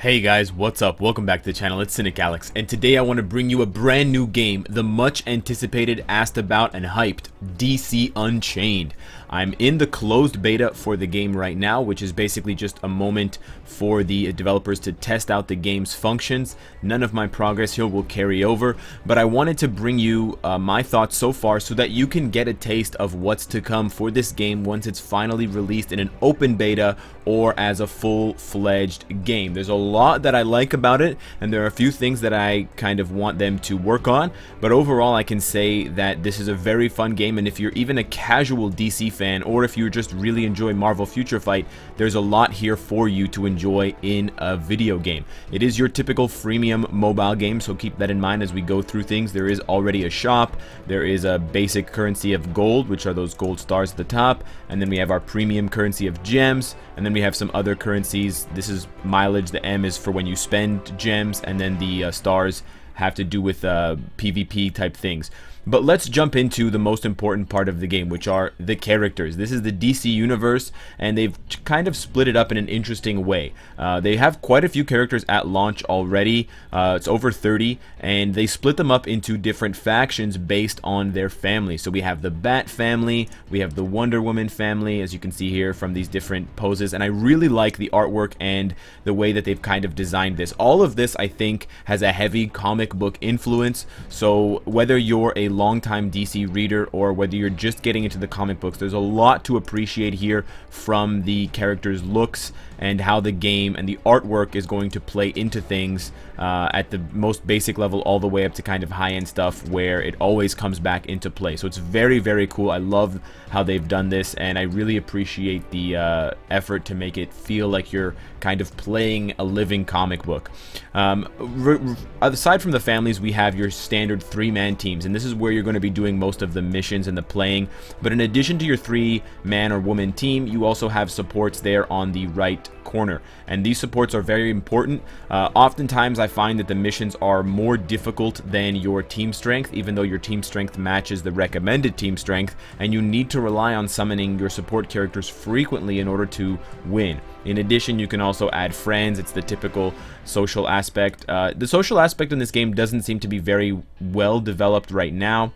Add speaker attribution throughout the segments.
Speaker 1: Hey guys, what's up? Welcome back to the channel. It's Cynicalex, and today I want to bring you a brand new game, the much anticipated, asked about, and hyped DC Unchained. I'm in the closed beta for the game right now, which is basically just a moment for the developers to test out the game's functions. None of my progress here will carry over, but I wanted to bring you my thoughts so far so that you can get a taste of what's to come for this game once it's finally released in an open beta or as a full-fledged game. There's a lot that I like about it, and there are a few things that I kind of want them to work on, but overall I can say that this is a very fun game, and if you're even a casual DC fan, or if you just really enjoy Marvel Future Fight, there's a lot here for you to enjoy in a video game. It is your typical freemium mobile game, so keep that in mind as we go through things. There is already a shop, there is a basic currency of gold, which are those gold stars at the top, and then we have our premium currency of gems, and then we have some other currencies. This is mileage. The M is for when you spend gems, and then the stars have to do with PvP type things. But let's jump into the most important part of the game, which are the characters. This is the DC universe, and they've kind of split it up in an interesting way. They have quite a few characters at launch already. It's over 30, and they split them up into different factions based on their family. So we have the Bat family, we have the Wonder Woman family, as you can see here from these different poses, and I really like the artwork and the way that they've kind of designed this. All of this, I think, has a heavy comic book influence, so whether you're a longtime DC reader or whether you're just getting into the comic books, there's a lot to appreciate here from the characters' looks and how the game and the artwork is going to play into things at the most basic level all the way up to kind of high-end stuff where it always comes back into play. So it's very, very cool. I love how they've done this, and I really appreciate the effort to make it feel like you're kind of playing a living comic book. Aside from the families, we have your standard three-man teams, and this is where you're going to be doing most of the missions and the playing. But in addition to your three-man or woman team, you also have supports there on the right corner, and these supports are very important. Oftentimes I find that the missions are more difficult than your team strength, even though your team strength matches the recommended team strength, and you need to rely on summoning your support characters frequently in order to win. In addition, you can also add friends. It's the typical social aspect. The social aspect in this game doesn't seem to be very well developed right now.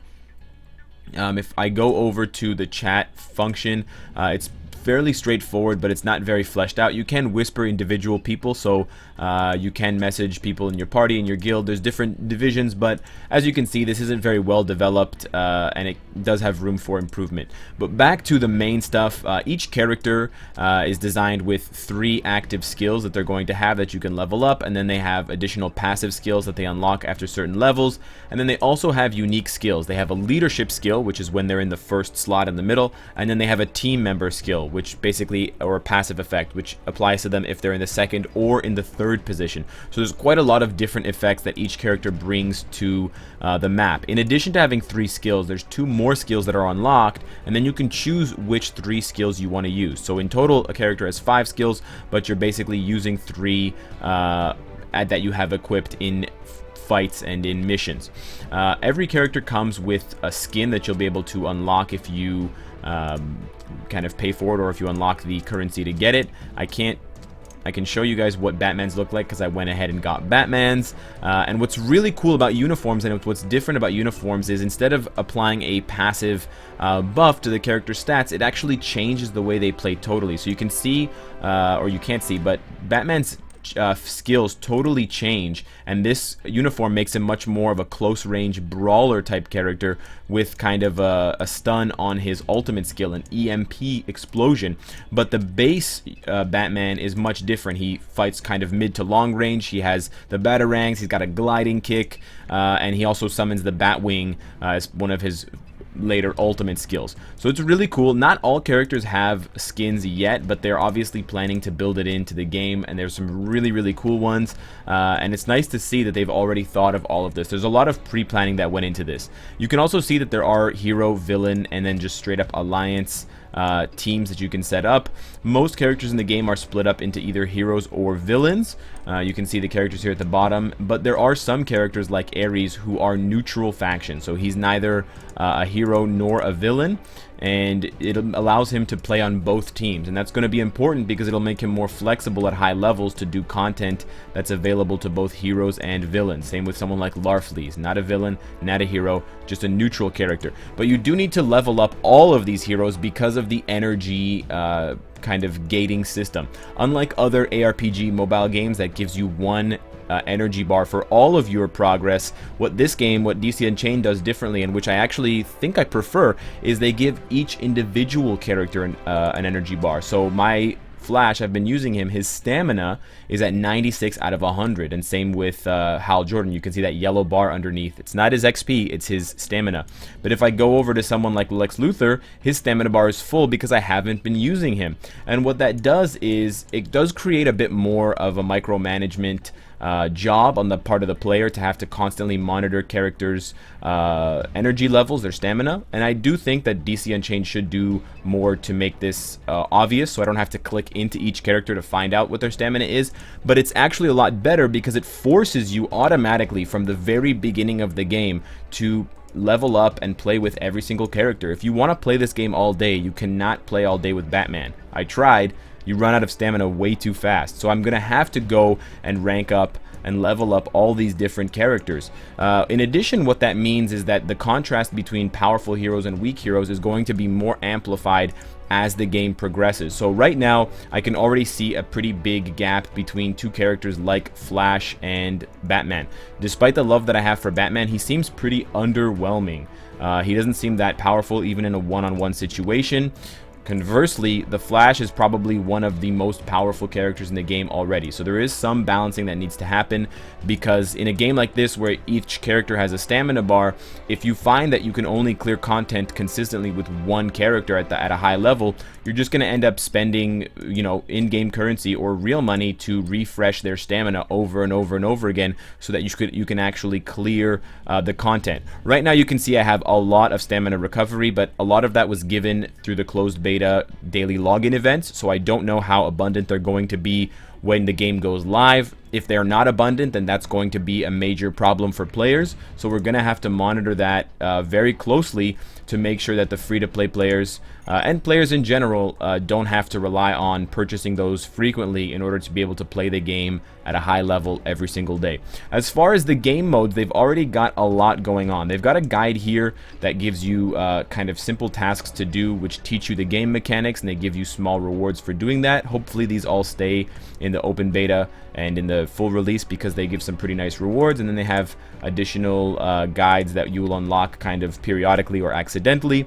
Speaker 1: If I go over to the chat function, it's fairly straightforward, but it's not very fleshed out. You can whisper individual people, so you can message people in your party, in your guild. There's different divisions, but as you can see, this isn't very well developed, and it does have room for improvement. But back to the main stuff, each character is designed with 3 active skills that they're going to have that you can level up, and then they have additional passive skills that they unlock after certain levels, and then they also have unique skills. They have a leadership skill, which is when they're in the first slot in the middle, and then they have a team member skill, which basically, or a passive effect, which applies to them if they're in the second or in the third position. So there's quite a lot of different effects that each character brings to the map. In addition to having 3 skills, there's 2 more skills that are unlocked, and then you can choose which 3 skills you want to use. So in total, a character has 5 skills, but you're basically using 3 that you have equipped in fights and in missions. Every character comes with a skin that you'll be able to unlock if you kind of pay for it, or if you unlock the currency to get it. I can show you guys what Batman's look like because I went ahead and got Batman's. And what's really cool about uniforms, and what's different about uniforms, is instead of applying a passive buff to the character's stats, it actually changes the way they play totally. So you can see, or you can't see, but Batman's skills totally change, and this uniform makes him much more of a close range brawler type character with kind of a stun on his ultimate skill, an EMP explosion. But the base Batman is much different. He fights kind of mid to long range. He has the batarangs, he's got a gliding kick, and he also summons the Batwing as one of his later ultimate skills. So it's really cool. Not all characters have skins yet, but they're obviously planning to build it into the game, and there's some really, really cool ones, and it's nice to see that they've already thought of all of this. There's a lot of pre-planning that went into this. You can also see that there are hero, villain, and then just straight up alliance teams that you can set up. Most characters in the game are split up into either heroes or villains. You can see the characters here at the bottom, but there are some characters like Ares who are neutral factions, so he's neither a hero nor a villain. and it allows him to play on both teams, and that's going to be important because it'll make him more flexible at high levels to do content that's available to both heroes and villains. Same with someone like Larfleeze, not a villain, not a hero, just a neutral character. But you do need to level up all of these heroes because of the energy kind of gating system. Unlike other ARPG mobile games that gives you one energy bar for all of your progress, what DC Unchained does differently, and which I actually think I prefer, is they give each individual character an energy bar. So my Flash, I've been using him, his stamina is at 96 out of 100, and same with Hal Jordan. You can see that yellow bar underneath. It's not his XP, it's his stamina. But if I go over to someone like Lex Luthor, his stamina bar is full because I haven't been using him. And what that does is it does create a bit more of a micromanagement job on the part of the player to have to constantly monitor characters' energy levels, their stamina, and I do think that DC Unchained should do more to make this obvious, so I don't have to click into each character to find out what their stamina is. But it's actually a lot better because it forces you automatically from the very beginning of the game to level up and play with every single character. If you want to play this game all day, you cannot play all day with Batman. I tried. You run out of stamina way too fast. So I'm going to have to go and rank up and level up all these different characters. In addition, what that means is that the contrast between powerful heroes and weak heroes is going to be more amplified as the game progresses. So right now, I can already see a pretty big gap between two characters like Flash and Batman. Despite the love that I have for Batman, he seems pretty underwhelming. He doesn't seem that powerful even in a one-on-one situation. Conversely, the Flash is probably one of the most powerful characters in the game already. So there is some balancing that needs to happen, because in a game like this where each character has a stamina bar, if you find that you can only clear content consistently with one character at a high level, you're just going to end up spending, you know, in-game currency or real money to refresh their stamina over and over and over again so that you can actually clear the content. Right now you can see I have a lot of stamina recovery, but a lot of that was given through the closed beta daily login events, so I don't know how abundant they're going to be when the game goes live. If they're not abundant, then that's going to be a major problem for players, so we're going to have to monitor that very closely to make sure that the free-to-play players and players in general don't have to rely on purchasing those frequently in order to be able to play the game at a high level every single day. As far as the game modes, they've already got a lot going on. They've got a guide here that gives you kind of simple tasks to do, which teach you the game mechanics, and they give you small rewards for doing that. Hopefully these all stay in the open beta and in the full release, because they give some pretty nice rewards. And then they have additional guides that you will unlock kind of periodically or accidentally.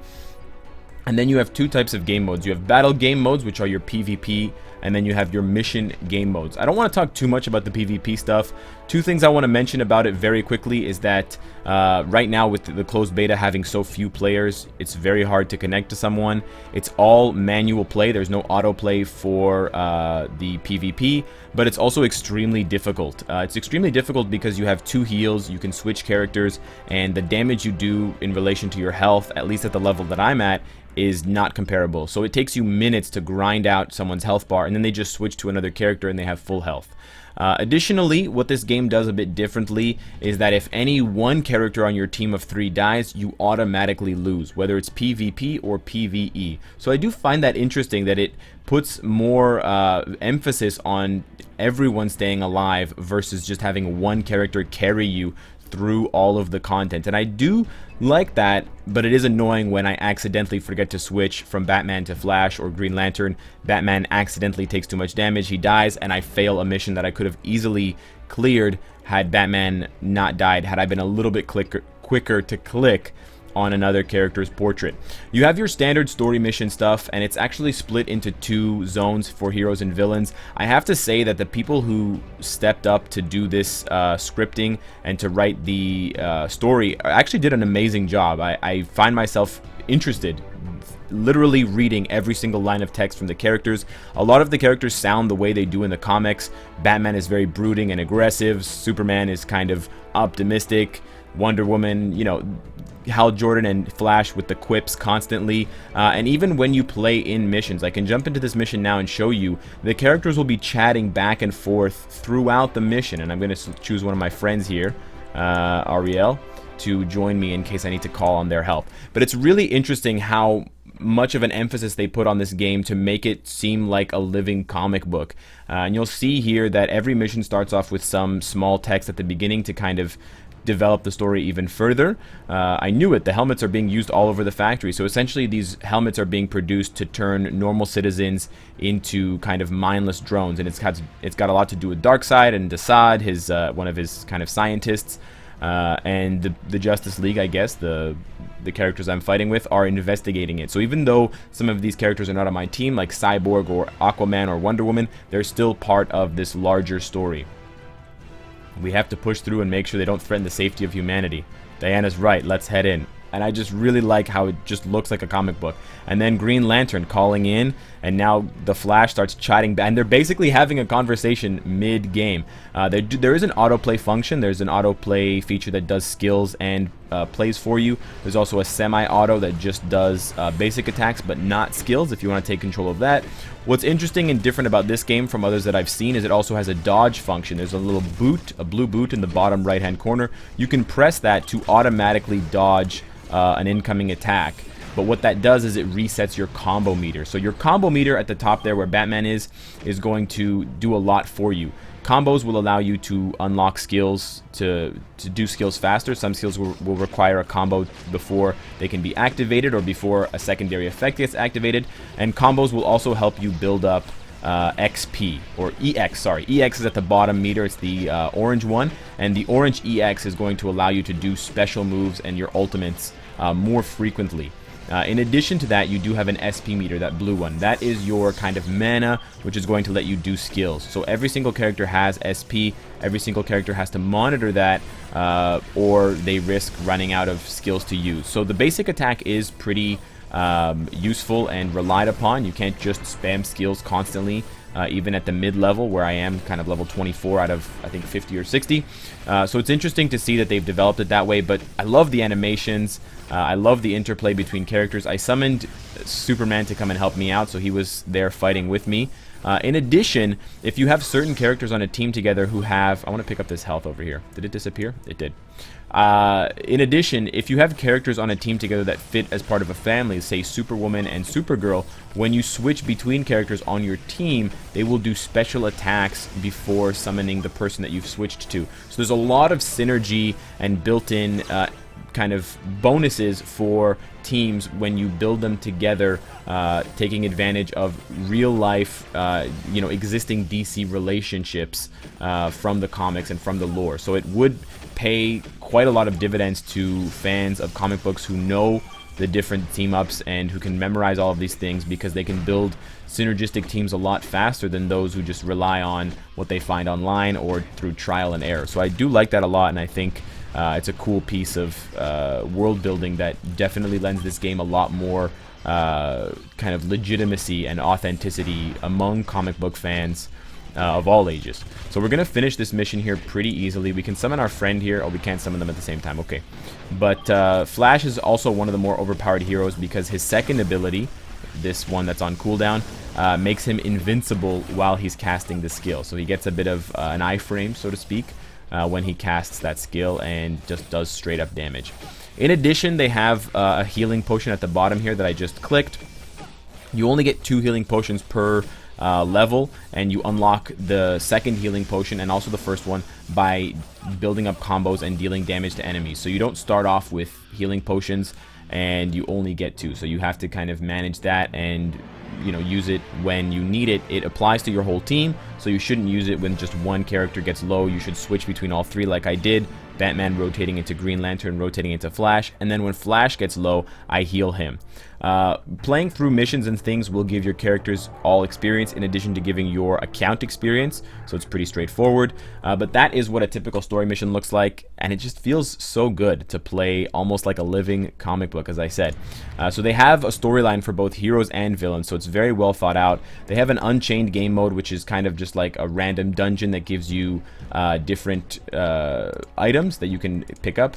Speaker 1: And then you have two types of game modes. You have battle game modes, which are your PvP, and then you have your mission game modes. I don't want to talk too much about the PvP stuff. Two things I want to mention about it very quickly is that right now with the closed beta having so few players, it's very hard to connect to someone. It's all manual play. There's no autoplay for the PvP, but it's also extremely difficult. It's extremely difficult because you have two heals, you can switch characters, and the damage you do in relation to your health, at least at the level that I'm at, is not comparable. So it takes you minutes to grind out someone's health bar, and then they just switch to another character and they have full health. Additionally, what this game does a bit differently is that if any one character on your team of 3 dies, you automatically lose, whether it's PvP or PvE. So I do find that interesting, that it puts more emphasis on everyone staying alive versus just having one character carry you through all of the content. And I do like that, but it is annoying when I accidentally forget to switch from Batman to Flash or Green Lantern. Batman accidentally takes too much damage, he dies, and I fail a mission that I could have easily cleared had Batman not died, had I been a little bit quicker to click on another character's portrait. You have your standard story mission stuff, and it's actually split into 2 zones for heroes and villains. I have to say that the people who stepped up to do this scripting and to write the story actually did an amazing job. I find myself interested, literally reading every single line of text from the characters. A lot of the characters sound the way they do in the comics. Batman is very brooding and aggressive. Superman is kind of optimistic. Wonder Woman, you know, Hal Jordan and Flash with the quips constantly, and even when you play in missions, I can jump into this mission now and show you, the characters will be chatting back and forth throughout the mission, and I'm going to choose one of my friends here, Ariel, to join me in case I need to call on their help. But it's really interesting how much of an emphasis they put on this game to make it seem like a living comic book. And you'll see here that every mission starts off with some small text at the beginning to kind of develop the story even further. I knew it. The helmets are being used all over the factory. So essentially these helmets are being produced to turn normal citizens into kind of mindless drones. And it's got a lot to do with Darkseid and Desaad, his one of his kind of scientists. And the Justice League, I guess, the characters I'm fighting with, are investigating it. So even though some of these characters are not on my team, like Cyborg or Aquaman or Wonder Woman, they're still part of this larger story. We have to push through and make sure they don't threaten the safety of humanity. Diana's right, let's head in. And I just really like how it just looks like a comic book. And then Green Lantern calling in, and now the Flash starts chatting back, and they're basically having a conversation mid-game. There is an autoplay function. There's an autoplay feature that does skills and plays for you. There's also a semi-auto that just does basic attacks but not skills if you want to take control of that. What's interesting and different about this game from others that I've seen is it also has a dodge function. There's a little boot, a blue boot in the bottom right-hand corner. You can press that to automatically dodge an incoming attack. But what that does is it resets your combo meter. So your combo meter at the top there where Batman is going to do a lot for you. Combos will allow you to unlock skills, to do skills faster. Some skills will require a combo before they can be activated or before a secondary effect gets activated. And combos will also help you build up XP, or EX, sorry. EX is at the bottom meter, it's the orange one, and the orange EX is going to allow you to do special moves and your ultimates more frequently. In addition to that, you do have an SP meter, that blue one. That is your kind of mana, which is going to let you do skills. So every single character has SP, every single character has to monitor that, or they risk running out of skills to use. So the basic attack is pretty useful and relied upon. You can't just spam skills constantly, even at the mid-level where I am kind of level 24 out of I think 50 or 60. So it's interesting to see that they've developed it that way, but I love the animations. I love the interplay between characters. I summoned Superman to come and help me out, so he was there fighting with me. In addition, if you have certain characters on a team together who have... I want to pick up this health over here. Did it disappear? It did. In addition, if you have characters on a team together that fit as part of a family, say Superwoman and Supergirl, when you switch between characters on your team, they will do special attacks before summoning the person that you've switched to. So there's a lot of synergy and built-in kind of bonuses for teams when you build them together, taking advantage of real life, existing DC relationships from the comics and from the lore. So it would pay quite a lot of dividends to fans of comic books who know the different team-ups and who can memorize all of these things, because they can build synergistic teams a lot faster than those who just rely on what they find online or through trial and error. So I do like that a lot, and I think it's a cool piece of world building that definitely lends this game a lot more kind of legitimacy and authenticity among comic book fans of all ages. So we're going to finish this mission here pretty easily. We can summon our friend here. Oh, we can't summon them at the same time. Okay. But Flash is also one of the more overpowered heroes because his second ability, this one that's on cooldown, makes him invincible while he's casting the skill. So he gets a bit of an iframe, so to speak, when he casts that skill and just does straight up damage. In addition, they have a healing potion at the bottom here that I just clicked. You only get 2 healing potions per level, and you unlock the second healing potion and also the first one by building up combos and dealing damage to enemies. So you don't start off with healing potions and you only get 2, so you have to kind of manage that and use it when you need it. It applies to your whole team, so you shouldn't use it when just one character gets low. You should switch between all 3 like I did. Batman rotating into Green Lantern, rotating into Flash, and then when Flash gets low, I heal him. Playing through missions and things will give your characters all experience in addition to giving your account experience, so it's pretty straightforward. But that is what a typical story mission looks like, and it just feels so good to play almost like a living comic book, as I said. So they have a storyline for both heroes and villains, so it's very well thought out. They have an Unchained game mode, which is kind of just like a random dungeon that gives you different items that you can pick up.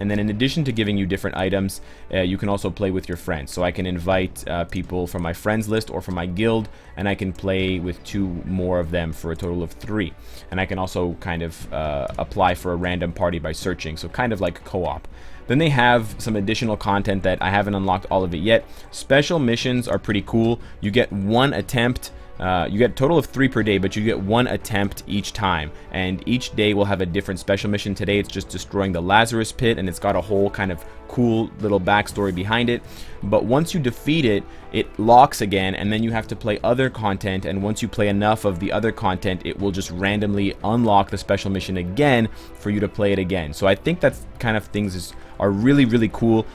Speaker 1: And then in addition to giving you different items, you can also play with your friends. So I can invite people from my friends list or from my guild, and I can play with 2 more of them for a total of 3. And I can also kind of apply for a random party by searching, so kind of like co-op. Then they have some additional content that I haven't unlocked all of it yet. Special missions are pretty cool. You get 1 attempt. You get a total of 3 per day, but you get 1 attempt each time, and each day will have a different special mission. Today it's just destroying the Lazarus pit, and it's got a whole kind of cool little backstory behind it. But once you defeat it, it locks again, and then you have to play other content, and once you play enough of the other content, it will just randomly unlock the special mission again for you to play it again. So I think that's kind of things are really, really cool.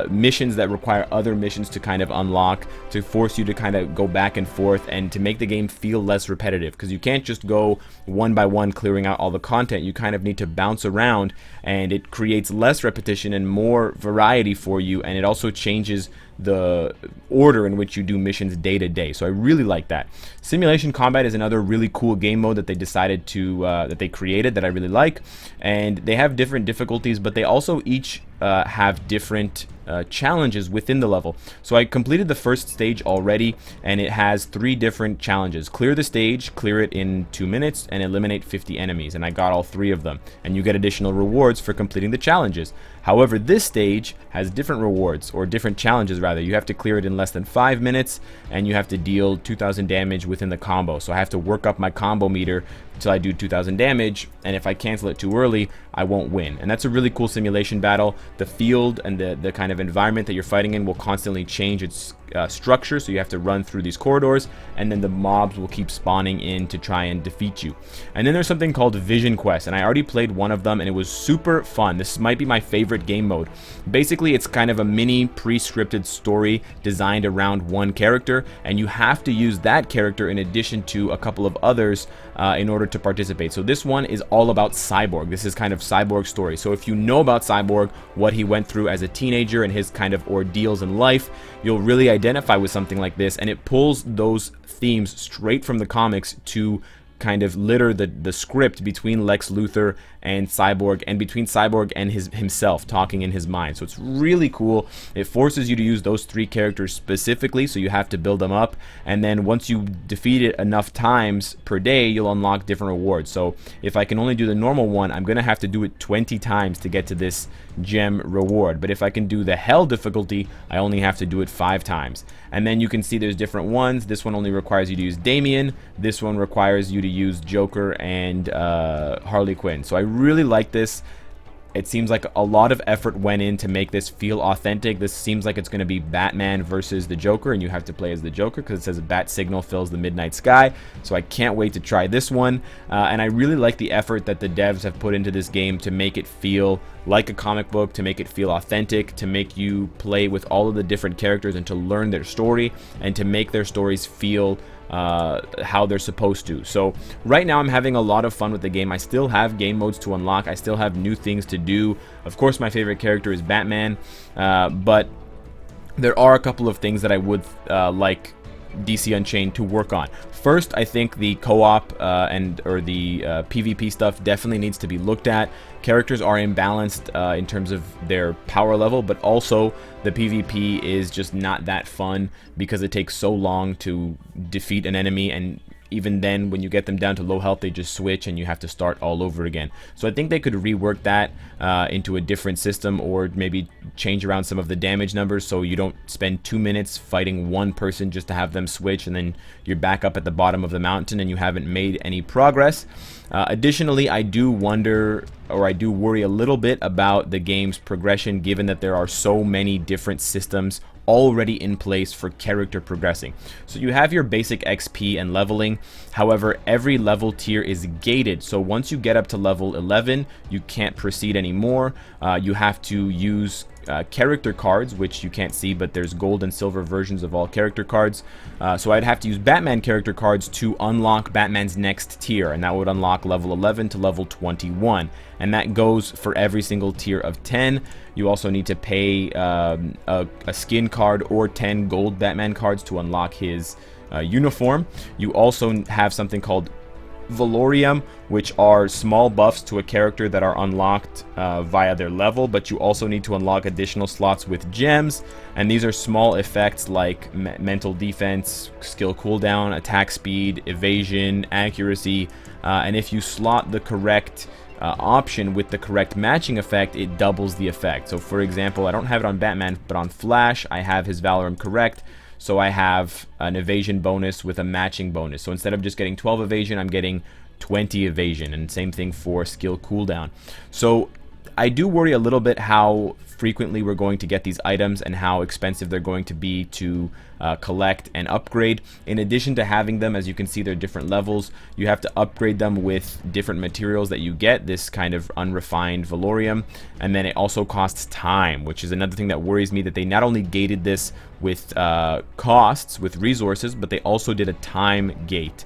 Speaker 1: Missions that require other missions to kind of unlock, to force you to kind of go back and forth, and to make the game feel less repetitive, because you can't just go one by one clearing out all the content. You kind of need to bounce around, and it creates less repetition and more variety for you, and it also changes the order in which you do missions day to day. So I really like that. Simulation combat is another really cool game mode that they decided to that they created that I really like, and they have different difficulties, but they also each have different challenges within the level. So I completed the first stage already, and it has 3 different challenges. Clear the stage, clear it in 2 minutes, and eliminate 50 enemies, and I got all 3 of them, and you get additional rewards for completing the challenges. However, this stage has different rewards, or different challenges rather. You have to clear it in less than 5 minutes, and you have to deal 2,000 damage within the combo. So I have to work up my combo meter until I do 2,000 damage, and if I cancel it too early, I won't win. And that's a really cool simulation battle. The field and the kind of environment that you're fighting in will constantly change its structure, so you have to run through these corridors, and then the mobs will keep spawning in to try and defeat you. And then there's something called Vision Quest, and I already played one of them, and it was super fun. This might be my favorite game mode. Basically, it's kind of a mini pre-scripted story designed around one character, and you have to use that character in addition to a couple of others in order to participate. So this one is all about Cyborg. This is kind of Cyborg's story. So if you know about Cyborg, what he went through as a teenager and his kind of ordeals in life, you'll really identify with something like this, and it pulls those themes straight from the comics to kind of litter the script between Lex Luthor and Cyborg, and between Cyborg and himself talking in his mind. So it's really cool. It forces you to use those 3 characters specifically, so you have to build them up, and then once you defeat it enough times per day, you'll unlock different rewards. So if I can only do the normal one, I'm gonna have to do it 20 times to get to this gem reward. But if I can do the hell difficulty, I only have to do it 5 times. And then you can see there's different ones. This one only requires you to use Damian. This one requires you to use Joker and Harley Quinn. So I really like this. It seems like a lot of effort went in to make this feel authentic. This seems like it's going to be Batman versus the Joker, and you have to play as the Joker because it says a bat signal fills the midnight sky. So I can't wait to try this one. And I really like the effort that the devs have put into this game to make it feel like a comic book, to make it feel authentic, to make you play with all of the different characters and to learn their story, and to make their stories feel how they're supposed to. So right now I'm having a lot of fun with the game. I still have game modes to unlock. I still have new things to do. Of course, my favorite character is Batman, but there are a couple of things that I would like DC Unchained to work on. First, I think the co-op or the PvP stuff definitely needs to be looked at. Characters are imbalanced in terms of their power level, but also the PvP is just not that fun because it takes so long to defeat an enemy, and even then when you get them down to low health, they just switch and you have to start all over again. So I think they could rework that into a different system, or maybe change around some of the damage numbers so you don't spend 2 minutes fighting one person just to have them switch, and then you're back up at the bottom of the mountain and you haven't made any progress. Additionally, I do wonder, or I do worry a little bit about the game's progression, given that there are so many different systems already in place for character progressing. So you have your basic XP and leveling. However, every level tier is gated. So once you get up to level 11, you can't proceed anymore. You have to use character cards, which you can't see, but there's gold and silver versions of all character cards. So I'd have to use Batman character cards to unlock Batman's next tier, and that would unlock level 11 to level 21, and that goes for every single tier of 10. You also need to pay a skin card or 10 gold Batman cards to unlock his uniform. You also have something called Valorium, which are small buffs to a character that are unlocked via their level, but you also need to unlock additional slots with gems, and these are small effects like mental defense, skill cooldown, attack speed, evasion, accuracy, and if you slot the correct option with the correct matching effect, it doubles the effect. So for example, I don't have it on Batman, but on Flash, I have his Valorem correct, so I have an evasion bonus with a matching bonus. So instead of just getting 12 evasion, I'm getting 20 evasion, and same thing for skill cooldown. So I do worry a little bit how frequently we're going to get these items and how expensive they're going to be to collect and upgrade. In addition to having them, as you can see, they're different levels. You have to upgrade them with different materials that you get, this kind of unrefined Valorium, and then it also costs time, which is another thing that worries me, that they not only gated this with costs, with resources, but they also did a time gate.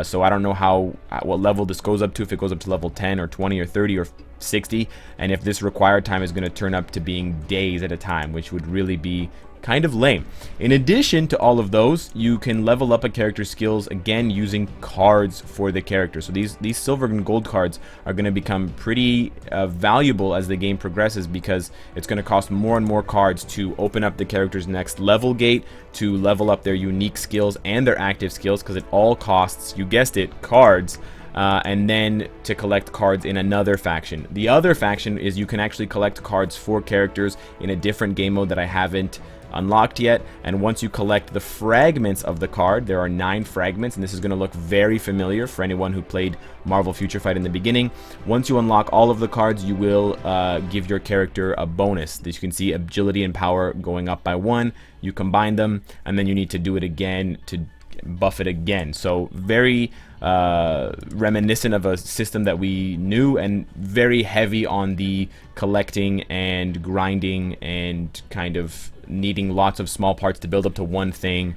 Speaker 1: So I don't know what level this goes up to, if it goes up to level 10 or 20 or 30 or 60, and if this required time is going to turn up to being days at a time, which would really be kind of lame. In addition to all of those, you can level up a character's skills again using cards for the character. So these silver and gold cards are going to become pretty valuable as the game progresses, because it's going to cost more and more cards to open up the character's next level gate, to level up their unique skills and their active skills, because it all costs, you guessed it, cards. And then to collect cards in another faction. The other faction is you can actually collect cards for characters in a different game mode that I haven't unlocked yet, and once you collect the fragments of the card, there are 9 fragments, and this is going to look very familiar for anyone who played Marvel Future Fight in the beginning. Once you unlock all of the cards, you will give your character a bonus. As you can see, agility and power going up by 1. You combine them, and then you need to do it again to buff it again. So very reminiscent of a system that we knew, and very heavy on the collecting and grinding and kind of needing lots of small parts to build up to one thing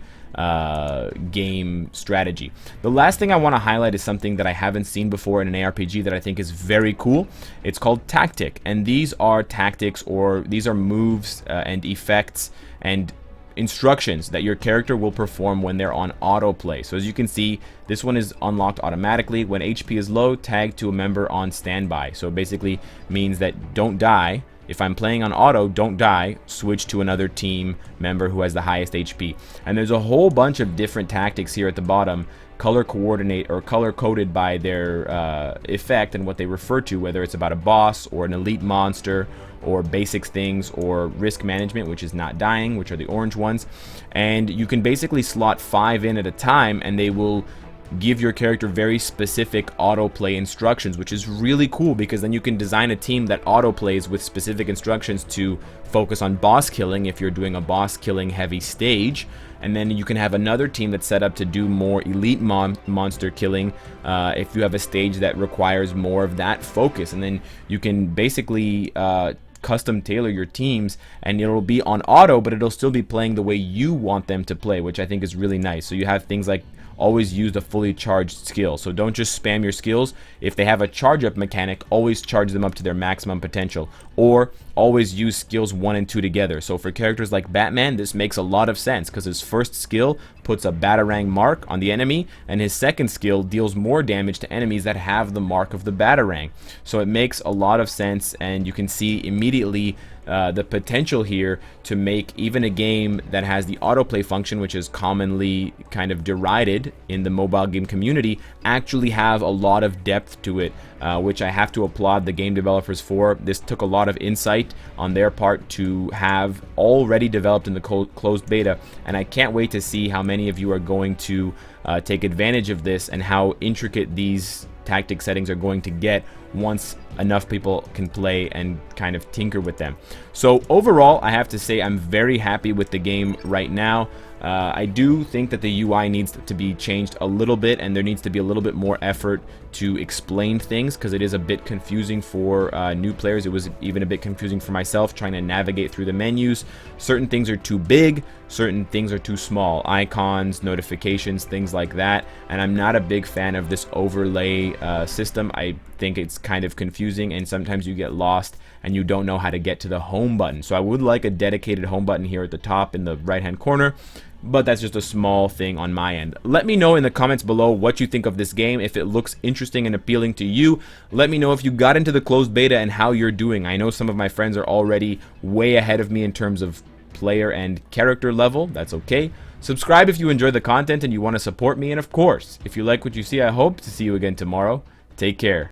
Speaker 1: game strategy. The last thing I want to highlight is something that I haven't seen before in an ARPG that I think is very cool. It's called Tactic, and these are tactics, or these are moves and effects and instructions that your character will perform when they're on autoplay. So as you can see, this one is unlocked automatically. When HP is low, tag to a member on standby. So it basically means that don't die. If I'm playing on auto, don't die, switch to another team member who has the highest HP. And there's a whole bunch of different tactics here at the bottom, color coordinate or color coded by their effect and what they refer to, whether it's about a boss or an elite monster or basic things or risk management, which is not dying, which are the orange ones. And you can basically slot 5 in at a time, and they will give your character very specific autoplay instructions, which is really cool, because then you can design a team that autoplays with specific instructions to focus on boss killing if you're doing a boss killing heavy stage, and then you can have another team that's set up to do more elite monster killing if you have a stage that requires more of that focus. And then you can basically custom tailor your teams, and it'll be on auto, but it'll still be playing the way you want them to play, which I think is really nice. So you have things like always use the fully charged skill. So don't just spam your skills. If they have a charge up mechanic, always charge them up to their maximum potential, or always use skills 1 and 2 together. So for characters like Batman, this makes a lot of sense, because his first skill puts a Batarang mark on the enemy, and his second skill deals more damage to enemies that have the mark of the Batarang. So it makes a lot of sense, and you can see immediately the potential here to make even a game that has the autoplay function, which is commonly kind of derided in the mobile game community, actually have a lot of depth to it, which I have to applaud the game developers for. This took a lot of insight on their part to have already developed in the closed beta, and I can't wait to see how many of you are going to take advantage of this, and how intricate these tactic settings are going to get once enough people can play and kind of tinker with them. So overall, I have to say I'm very happy with the game right now. I do think that the UI needs to be changed a little bit, and there needs to be a little bit more effort to explain things, because it is a bit confusing for new players. It was even a bit confusing for myself trying to navigate through the menus. Certain things are too big, certain things are too small. Icons, notifications, things like that. And I'm not a big fan of this overlay system. I think it's kind of confusing, and sometimes you get lost and you don't know how to get to the home button. So I would like a dedicated home button here at the top in the right hand corner. but that's just a small thing on my end. Let me know in the comments below what you think of this game, if it looks interesting and appealing to you. Let me know if you got into the closed beta and how you're doing. I know some of my friends are already way ahead of me in terms of player and character level. That's okay. Subscribe if you enjoy the content and you want to support me, and of course, if you like what you see, I hope to see you again tomorrow. Take care.